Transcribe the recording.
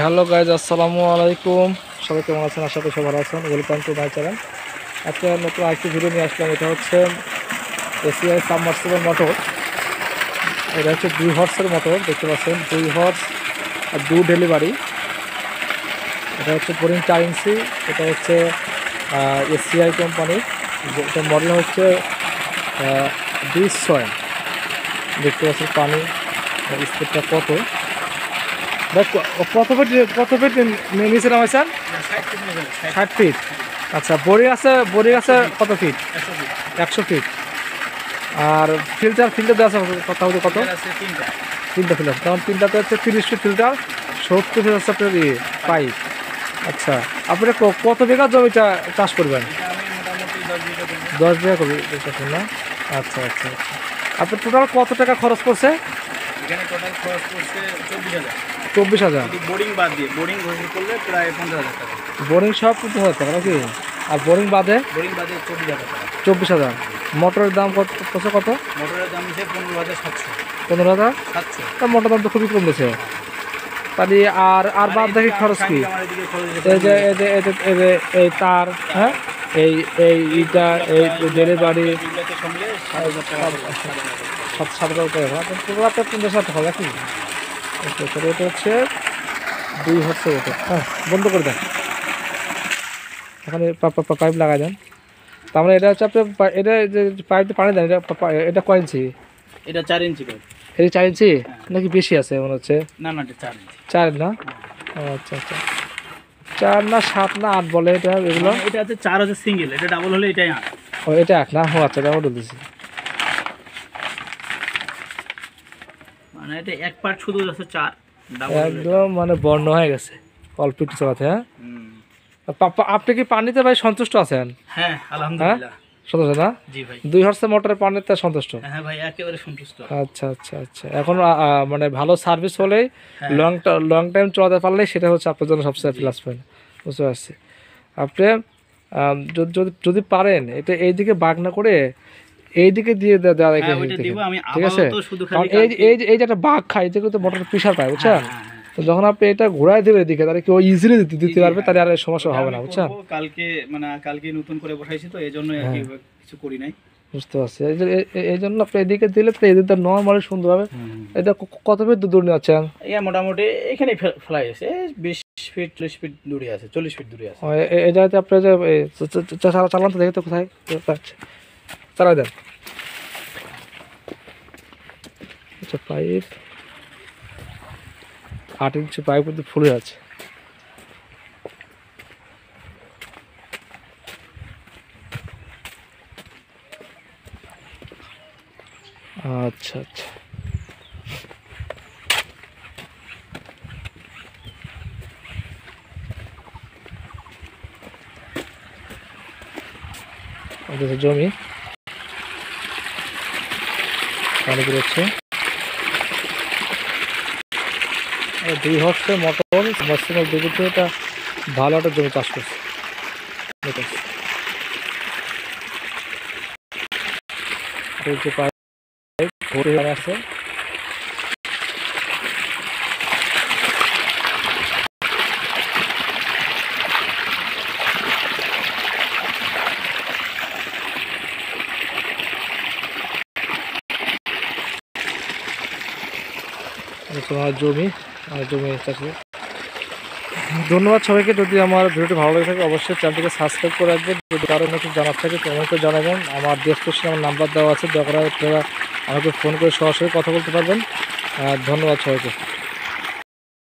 Hello guys, আসসালামু আলাইকুম। সবাই কেমন আছেন? আশা করি সবাই ভালো আছেন। Welcome to my channel. আজকে নতুন আরেকটি ভিডিও নিয়ে আসলাম। এটা হচ্ছে এসিআই সাবমার্সিবল মোটর। এটা হচ্ছে 2 হর্সের মোটর, দেখতে পাচ্ছেন 2 হর্স আর 2 ডেলিভারি। এটা হচ্ছে বোরিং 4 ইঞ্চি। এটা হচ্ছে এসিআই কোম্পানির। এটা মডেল হচ্ছে 20 দেখতে পাচ্ছেন পানি স্পিডটা কত। কত ফিট নিচে নামাইছেন? 60 ফিট। আচ্ছা, বোরিং আছে কত ফিট? 100 ফিট। আর ফিল্টার দেওয়া আছে কথা বলতে কত? তিনটা ফিল্টার, তখন তিনটাতে হচ্ছে 30 ফিট ফিল্টার, 70 ফিট হচ্ছে আপনার পাইপ। আচ্ছা, আপনি কত বিঘা জমিটা চাষ করবেন? 10 বিঘা করবেন না? আচ্ছা আচ্ছা আচ্ছা। আপনার টোটাল কত টাকা খরচ পড়ছে? এখানে টোটাল খরচ পড়ছে 24,000। 24,000। বোরিং বাদ দিয়ে, বোরিং করলে প্রায় 15,000 টাকা। বোরিং সব 15,000 টাকা নাকি? আর বোরিং বাদে 24,000 টাকা। 24,000। মোটরের দাম কত? মোটরের দাম হচ্ছে 15,700। 15,700। তা মোটর দাম তো খুবই কম দিয়েছে। তাহলে আর বাদ দেখি খরচ কি? এই তার, হ্যাঁ, এইটা এই ডেলিভারি 7,000 টাকা। টোটাল 50,000 টাকা নাকি? এটা হচ্ছে 2 হর্সের ওটা। হ্যাঁ, বন্ধ করে দেন। এখানে পাইপ লাগাই দেন। তার মানে এটা হচ্ছে আপনার এটা যে পাইপে পানি দেন, এটা কয় ইঞ্চি? এটা 4 ইঞ্চি পাইপ। এটা 4 ইঞ্চি নাকি বেশি আছে মনে হচ্ছে? না এটা 4 ইঞ্চি। 4 না? আচ্ছা আচ্ছা। 4 না 7 না 8 বলে এটা এগুলো? এটা হচ্ছে 4 হচ্ছে সিঙ্গেল, এটা ডাবল হলে এটাই 8। ও, এটা 1 না? ও আচ্ছা, এটা বলে দিচ্ছি। মানে এটা এক পার্ট শুধু আছে 4, ডাবল একদম মানে বর্ণ হয়ে গেছে অল্প একটু চালাতে। হ্যাঁ, আপনি কি পানিতে ভাই সন্তুষ্ট আছেন? হ্যাঁ, আলহামদুলিল্লাহ সন্তুষ্ট না? জি ভাই। 2 হর্সের মোটরের পানিতে সন্তুষ্ট? হ্যাঁ ভাই, একেবারে সন্তুষ্ট। আচ্ছা আচ্ছা আচ্ছা। এখন মানে ভালো সার্ভিস হলেই, লং টাইম চলাতে পারলে সেটা হচ্ছে আপনার জন্য সবচেয়ে প্লাস পয়েন্ট। বুঝতে পারছি। আপনি যদি পারেন এটা এইদিকে বাগ না করে এইদিকে দিয়ে দেওয়া, ঠিক আছে? কারণ এই যে একটা বাঘ খায়, এতে কিন্তু মোটর প্রেশার পায়, বুঝছেন? তো যখন আপনি এটা ঘোরায় দেবেন এদিকে, তাহলে কেউ ইজিলি দিতে পারবে, তাহলে আর সমস্যা হবে না, বুঝছেন? কালকে নতুন করে বসাইছি, তো এই জন্য কিছু করি নাই। বুঝতে পারছি। এই জন্য আপনি এদিকে দিলে তো এদিকে নর্মালি সুন্দর হবে। এটা কত ফিট দূর নিয়ে যাচ্ছেন? মোটামুটি এখানে ফেলাই আছে 20 ফিট 40 ফিট দূরে আছে, 40 ফিট দূরে আছে। এই জায়গাতে আপনি যে চালান তো দেখে তো কোথায় চালাই দেন। আচ্ছা, পাইপ 8 ইঞ্চি পাইপ কিন্তু ফুলে আছে। আচ্ছা আচ্ছা। জমি পানি বেরোচ্ছে। 2 হর্সের মোটর সাবমার্সিবল দিকে এটা ভালো একটা জমি চাষ করছে। পাইপ ভরে আছে। জমি চাষে। ধন্যবাদ সবাইকে। যদি আমার ভিডিওটি ভালো লাগে থাকে অবশ্যই চ্যানেলটিকে সাবস্ক্রাইব করে রাখবেন। যদি কারো কিছু জানার থাকে কমেন্ট করে জানাবেন। আমার ডেসক্রিপশনে আমার নাম্বার দেওয়া আছে, দরকার আপনারা আমাকে ফোন করে সরাসরি কথা বলতে পারবেন। ধন্যবাদ সবাইকে।